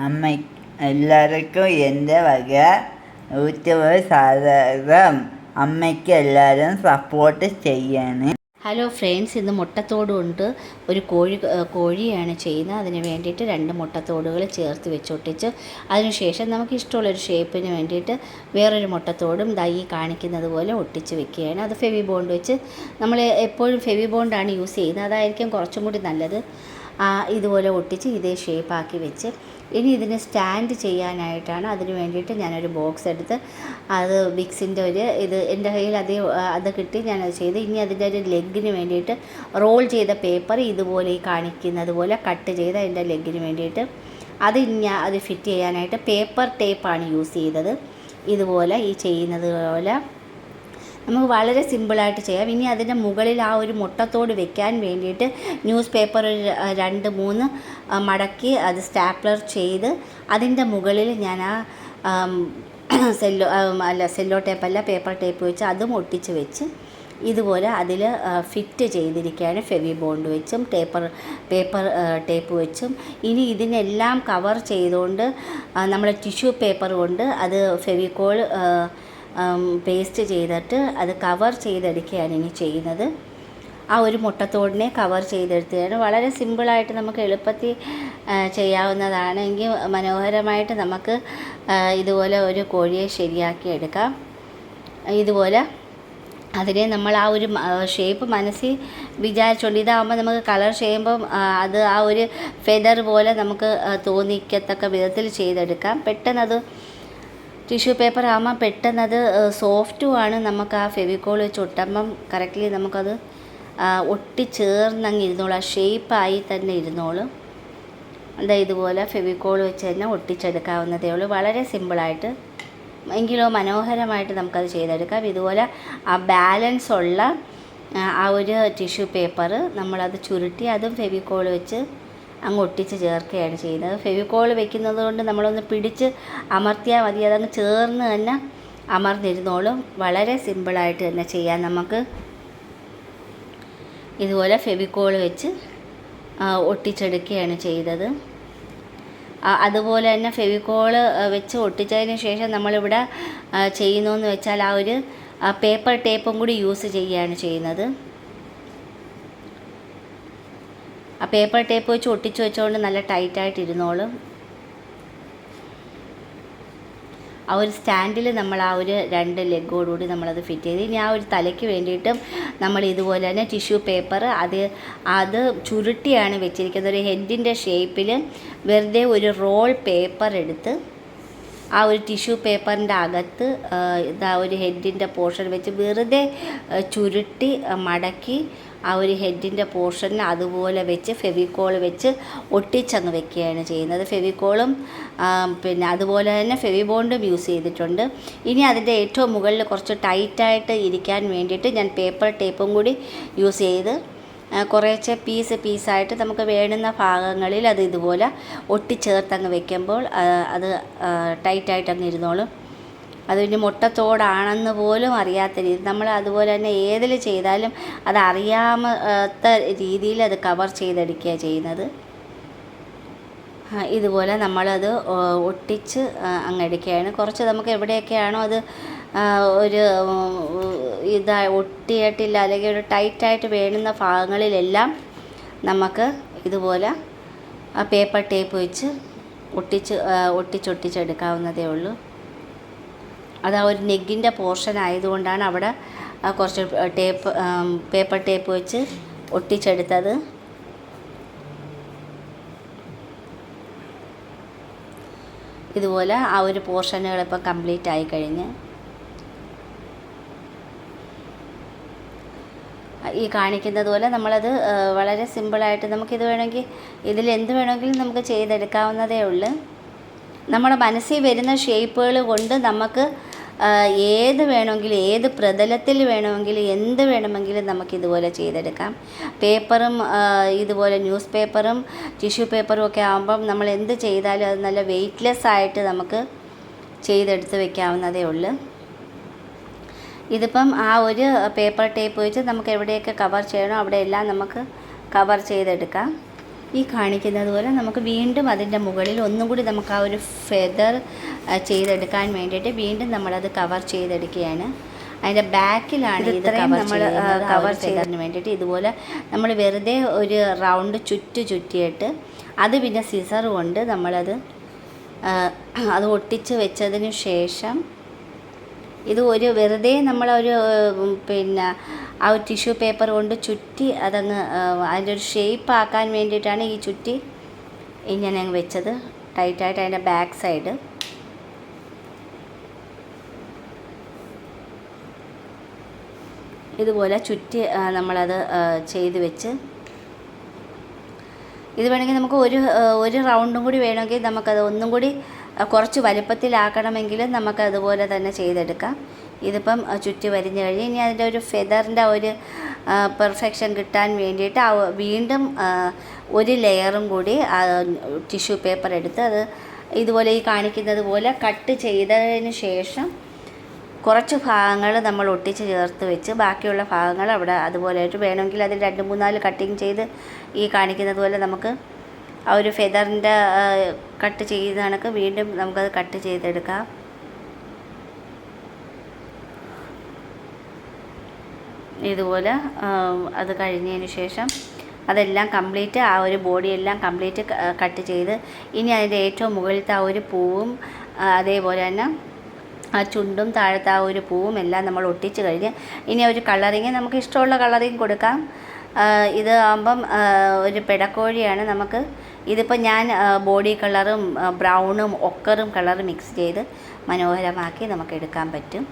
അമ്മ എല്ലാവർക്കും എൻ്റെ വക 100 സാധകം. അമ്മയ്ക്ക് എല്ലാവരും സപ്പോർട്ട് ചെയ്യണേ. ഹലോ ഫ്രണ്ട്സ്, ഇന്ന് മുട്ടത്തോടുകൊണ്ട് ഒരു കോഴിയാണ് ചെയ്യുന്നത്. അതിന് വേണ്ടിയിട്ട് 2 മുട്ടത്തോടുകൾ ചേർത്ത് വെച്ചൊട്ടിച്ച് അതിനുശേഷം നമുക്ക് ഇഷ്ടമുള്ളൊരു ഷേപ്പിന് വേണ്ടിയിട്ട് വേറൊരു മുട്ടത്തോടും ഈ കാണിക്കുന്നത് പോലെ ഒട്ടിച്ച് വെക്കുകയാണ്. അത് ഫെവി ബോണ്ട് വെച്ച്, നമ്മൾ എപ്പോഴും ഫെവി ബോണ്ടാണ് യൂസ് ചെയ്യുന്നത്, അതായിരിക്കും കുറച്ചും കൂടി നല്ലത്. ഇതുപോലെ ഒട്ടിച്ച് ഇതേ ഷേപ്പാക്കി വെച്ച് ഇനി ഇതിന് സ്റ്റാൻഡ് ചെയ്യാനായിട്ടാണ്. അതിന് വേണ്ടിയിട്ട് ഞാനൊരു ബോക്സ് എടുത്ത് അത് വിക്സിൻ്റെ എൻ്റെ കയ്യിൽ അത് കിട്ടി, ഞാനത് ചെയ്ത്. ഇനി അതിൻ്റെ ഒരു ലെഗിന് വേണ്ടിയിട്ട് റോൾ ചെയ്ത പേപ്പർ ഇതുപോലെ ഈ കാണിക്കുന്നത് പോലെ കട്ട് ചെയ്ത് അതിൻ്റെ ലെഗിന് വേണ്ടിയിട്ട് അത് ഫിറ്റ് ചെയ്യാനായിട്ട് പേപ്പർ ടേപ്പാണ് യൂസ് ചെയ്തത്. ഇതുപോലെ ഈ ചെയ്യുന്നത് പോലെ നമുക്ക് വളരെ സിമ്പിളായിട്ട് ചെയ്യാം. ഇനി അതിൻ്റെ മുകളിൽ ആ ഒരു മുട്ടത്തോട് വെക്കാൻ വേണ്ടിയിട്ട് ന്യൂസ് പേപ്പർ 2-3 മടക്കി അത് സ്റ്റാപ്ലർ ചെയ്ത് അതിൻ്റെ മുകളിൽ ഞാൻ സെല്ലോ ടേപ്പല്ല, പേപ്പർ ടേപ്പ് വെച്ച് അതും ഒട്ടിച്ച് വെച്ച് ഇതുപോലെ അതിൽ ഫിറ്റ് ചെയ്തിരിക്കുകയാണ്. ഫെവി ബോണ്ട് വെച്ചും പേപ്പർ ടേപ്പ് വെച്ചും. ഇനി ഇതിനെല്ലാം കവർ ചെയ്തുകൊണ്ട് നമ്മൾ ടിഷ്യൂ പേപ്പർ കൊണ്ട് അത് ഫെവിക്കോൾ പേസ്റ്റ് ചെയ്തിട്ട് അത് കവർ ചെയ്തെടുക്കുകയാണ് ഇനി ചെയ്യുന്നത്. ആ ഒരു മുട്ടത്തോടിനെ കവർ ചെയ്തെടുക്കുകയാണ്. വളരെ സിമ്പിളായിട്ട് നമുക്ക് എളുപ്പത്തിൽ ചെയ്യാവുന്നതാണ്. എങ്കിൽ മനോഹരമായിട്ട് നമുക്ക് ഇതുപോലെ ഒരു കോഴിയെ ശരിയാക്കി എടുക്കാം. ഇതുപോലെ അതിനെ നമ്മൾ ആ ഒരു ഷേപ്പ് മനസ്സിൽ വിചാരിച്ചുകൊണ്ട്, ഇതാകുമ്പോൾ നമുക്ക് കളർ ചെയ്യുമ്പം അത് ആ ഒരു ഫെദർ പോലെ നമുക്ക് തോന്നിക്കത്തക്ക വിധത്തിൽ ചെയ്തെടുക്കാം. പെട്ടെന്നത് ടിഷ്യൂ പേപ്പർ ആകുമ്പോൾ പെട്ടെന്നത് സോഫ്റ്റുമാണ്. നമുക്ക് ആ ഫെവിക്കോൾ വെച്ച് ഒട്ടുമ്പം കറക്റ്റ്ലി നമുക്കത് ഒട്ടിച്ചേർന്നങ്ങ് ഇരുന്നോളും, ആ ഷേപ്പായി തന്നെ ഇരുന്നോളും. ഇതുപോലെ ഫെവിക്കോൾ വെച്ച് തന്നെ ഒട്ടിച്ചെടുക്കാവുന്നതേ ഉള്ളൂ. വളരെ സിമ്പിളായിട്ട് എങ്കിലോ മനോഹരമായിട്ട് നമുക്കത് ചെയ്തെടുക്കാം. ഇതുപോലെ ആ ബാലൻസ് ഉള്ള ആ ഒരു ടിഷ്യൂ പേപ്പർ നമ്മളത് ചുരുട്ടി അതും ഫെവിക്കോൾ വെച്ച് അങ്ങ് ഒട്ടിച്ച് ചേർക്കുകയാണ് ചെയ്യുന്നത്. ഫെവിക്കോൾ വെക്കുന്നത് കൊണ്ട് നമ്മളൊന്ന് പിടിച്ച് അമർത്തിയാൽ മതി, അതങ്ങ് ചേർന്ന് തന്നെ അമർന്നിരുന്നോളും. വളരെ സിമ്പിളായിട്ട് തന്നെ ചെയ്യാൻ നമുക്ക്. ഇതുപോലെ ഫെവിക്കോൾ വെച്ച് ഒട്ടിച്ചെടുക്കുകയാണ് ചെയ്തത്. അതുപോലെ തന്നെ ഫെവിക്കോൾ വെച്ച് ഒട്ടിച്ചതിന് ശേഷം നമ്മളിവിടെ ചെയ്യുന്നതെന്ന് വെച്ചാൽ ആ ഒരു പേപ്പർ ടേപ്പും കൂടി യൂസ് ചെയ്യുകയാണ് ചെയ്യുന്നത്. ആ പേപ്പർ ടേപ്പ് വെച്ച് ഒട്ടിച്ച് വെച്ചുകൊണ്ട് നല്ല ടൈറ്റായിട്ട് ഇരുന്നോളും. ആ ഒരു സ്റ്റാൻഡിൽ നമ്മൾ ആ ഒരു 2 ലെഗോടുകൂടി നമ്മളത് ഫിറ്റ് ചെയ്ത് ഇനി ആ ഒരു തലയ്ക്ക് വേണ്ടിയിട്ടും നമ്മൾ ഇതുപോലെ തന്നെ ടിഷ്യൂ പേപ്പർ അത് ചുരുട്ടിയാണ് വെച്ചിരിക്കുന്നത്. ഒരു ഹെഡിൻ്റെ ഷേപ്പിൽ വെറുതെ ഒരു റോൾ പേപ്പർ എടുത്ത് ആ ഒരു ടിഷ്യൂ പേപ്പറിൻ്റെ അകത്ത് ഇതാ ഒരു ഹെഡിൻ്റെ പോർഷൻ വെച്ച് വെറുതെ ചുരുട്ടി മടക്കി ആ ഒരു ഹെഡിൻ്റെ പോർഷനിൽ അതുപോലെ വെച്ച് ഫെവിക്കോൾ വെച്ച് ഒട്ടിച്ചങ്ങ് വെക്കുകയാണ് ചെയ്യുന്നത്. ഫെവിക്കോളും പിന്നെ അതുപോലെ തന്നെ ഫെവി ബോണ്ടും യൂസ് ചെയ്തിട്ടുണ്ട്. ഇനി അതിൻ്റെ ഏറ്റവും മുകളിൽ കുറച്ച് ടൈറ്റായിട്ട് ഇരിക്കാൻ വേണ്ടിയിട്ട് ഞാൻ പേപ്പർ ടേപ്പും കൂടി യൂസ് ചെയ്ത് കുറേശ്ശെ പീസായിട്ട് നമുക്ക് വേണ്ടുന്ന ഭാഗങ്ങളിൽ അത് ഇതുപോലെ ഒട്ടിച്ചേർത്തങ്ങ് വെക്കുമ്പോൾ അത് ടൈറ്റായിട്ട് അങ്ങ് ഇരുന്നോളും. അത് പിന്നെ മുട്ടത്തോടാണെന്ന് പോലും അറിയാത്ത രീതി നമ്മൾ അതുപോലെ തന്നെ ഏതിൽ ചെയ്താലും അത് അറിയാത്ത രീതിയിൽ അത് കവർ ചെയ്തെടുക്കുക ചെയ്യുന്നത്. ഇതുപോലെ നമ്മളത് ഒട്ടിച്ച് അങ്ങ് എടുക്കുകയാണ്. കുറച്ച് നമുക്ക് എവിടെയൊക്കെയാണോ അത് ഒരു ഒട്ടിയിട്ടില്ല അല്ലെങ്കിൽ ഒരു ടൈറ്റായിട്ട് വേണ്ടുന്ന ഭാഗങ്ങളിലെല്ലാം നമുക്ക് ഇതുപോലെ ആ പേപ്പർ ടേപ്പ് വെച്ച് ഒട്ടിച്ചെടുക്കാവുന്നതേ ഉള്ളൂ. അത് ആ ഒരു നെഗിൻ്റെ പോർഷൻ ആയതുകൊണ്ടാണ് അവിടെ കുറച്ച് പേപ്പർ ടേപ്പ് വെച്ച് ഒട്ടിച്ചെടുത്തത്. ഇതുപോലെ ആ ഒരു പോർഷനുകൾ ഇപ്പം കംപ്ലീറ്റ് ആയി കഴിഞ്ഞ് ഈ കാണിക്കുന്നത് പോലെ നമ്മളത് വളരെ സിമ്പിളായിട്ട് നമുക്കിത് വേണമെങ്കിൽ ഇതിലെന്ത് വേണമെങ്കിലും നമുക്ക് ചെയ്തെടുക്കാവുന്നതേ ഉള്ളൂ. നമ്മുടെ മനസ്സിൽ വരുന്ന ഷേപ്പുകൾ കൊണ്ട് നമുക്ക് ഏത് വേണമെങ്കിലും ഏത് പ്രതലത്തിൽ വേണമെങ്കിലും എന്ത് വേണമെങ്കിലും നമുക്കിതുപോലെ ചെയ്തെടുക്കാം. പേപ്പറും ഇതുപോലെ ന്യൂസ് പേപ്പറും ടിഷ്യൂ പേപ്പറും ഒക്കെ ആകുമ്പം നമ്മൾ എന്ത് ചെയ്താലും അത് നല്ല വെയ്റ്റ്ലെസ് ആയിട്ട് നമുക്ക് ചെയ്തെടുത്ത് വെക്കാവുന്നതേ ഉള്ളൂ. ഇതിപ്പം ആ ഒരു പേപ്പർ ടേപ്പ് വെച്ച് നമുക്ക് എവിടെയൊക്കെ കവർ ചെയ്യണോ അവിടെയെല്ലാം നമുക്ക് കവർ ചെയ്തെടുക്കാം. ഈ കാണിക്കുന്നത് പോലെ നമുക്ക് വീണ്ടും അതിൻ്റെ മുകളിൽ ഒന്നും കൂടി നമുക്ക് ആ ഒരു ഫെദർ ചെയ്തെടുക്കാൻ വേണ്ടിയിട്ട് വീണ്ടും നമ്മളത് കവർ ചെയ്തെടുക്കുകയാണ്. അതിൻ്റെ ബാക്കിലാണ് ഇത് കവർ ചെയ്തതിന് വേണ്ടിയിട്ട് ഇതുപോലെ നമ്മൾ വെറുതെ ഒരു റൗണ്ട് ചുറ്റിയിട്ട് അത് പിന്നെ സിസർ കൊണ്ട് നമ്മളത് അത് ഒട്ടിച്ച് വെച്ചതിന് ശേഷം ഇത് ഒരു വെറുതെ നമ്മളൊരു പിന്നെ ആ ഒരു ടിഷ്യൂ പേപ്പർ കൊണ്ട് ചുറ്റി അതങ്ങ് അതിൻ്റെ ഒരു ഷേപ്പ് ആക്കാൻ വേണ്ടിയിട്ടാണ് ഈ ചുറ്റി ഇങ്ങനെ അങ്ങ് വെച്ചത് ടൈറ്റായിട്ട് അതിൻ്റെ ബാക്ക് സൈഡ്. ഇതുപോലെ ചുറ്റി നമ്മളത് ചെയ്ത് വെച്ച് ഇത് വേണമെങ്കിൽ നമുക്ക് ഒരു റൗണ്ടും കൂടി വേണമെങ്കിൽ നമുക്കത് ഒന്നും കൂടി കുറച്ച് വലിപ്പത്തിലാക്കണമെങ്കിൽ നമുക്ക് അതുപോലെ തന്നെ ചെയ്തെടുക്കാം. ഇതിപ്പം ചുറ്റി വരിഞ്ഞ് കഴിഞ്ഞ് ഇനി അതിൻ്റെ ഒരു ഫെദറിൻ്റെ ഒരു പെർഫെക്ഷൻ കിട്ടാൻ വേണ്ടിയിട്ട് വീണ്ടും ഒരു ലെയറും കൂടി ടിഷ്യൂ പേപ്പർ എടുത്ത് അത് ഇതുപോലെ ഈ കാണിക്കുന്നത് പോലെ കട്ട് ചെയ്തതിന് ശേഷം കുറച്ച് ഭാഗങ്ങൾ നമ്മൾ ഒട്ടിച്ച് ചേർത്ത് വെച്ച് ബാക്കിയുള്ള ഭാഗങ്ങൾ അവിടെ അതുപോലെ ആയിട്ട് വേണമെങ്കിൽ അതിൽ 2-3-4 കട്ടിങ് ചെയ്ത് ഈ കാണിക്കുന്നത് പോലെ നമുക്ക് ആ ഒരു ഫെദറിൻ്റെ കട്ട് ചെയ്യുന്ന കണക്ക് വീണ്ടും നമുക്കത് കട്ട് ചെയ്തെടുക്കാം. ഇതുപോലെ അത് കഴിഞ്ഞതിന് ശേഷം അതെല്ലാം കംപ്ലീറ്റ് ആ ഒരു ബോഡിയെല്ലാം കംപ്ലീറ്റ് കട്ട് ചെയ്ത് ഇനി അതിൻ്റെ ഏറ്റവും മുകളിലത്തെ ആ ഒരു പൂവും അതേപോലെ തന്നെ ആ ചുണ്ടും താഴത്തെ ആ ഒരു പൂവും എല്ലാം നമ്മൾ ഒട്ടിച്ച് കഴിഞ്ഞ് ഇനി ഒരു കളറിങ് നമുക്ക് ഇഷ്ടമുള്ള കളറിങ് കൊടുക്കാം. ഇത് ആകുമ്പം ഒരു പെടക്കോഴിയാണ്. നമുക്ക് ഇതിപ്പോൾ ഞാൻ ബോഡി കളറും ബ്രൗണും ഒക്കറും കളറും മിക്സ് ചെയ്ത് മനോഹരമാക്കി നമുക്ക് എടുക്കാൻ പറ്റും.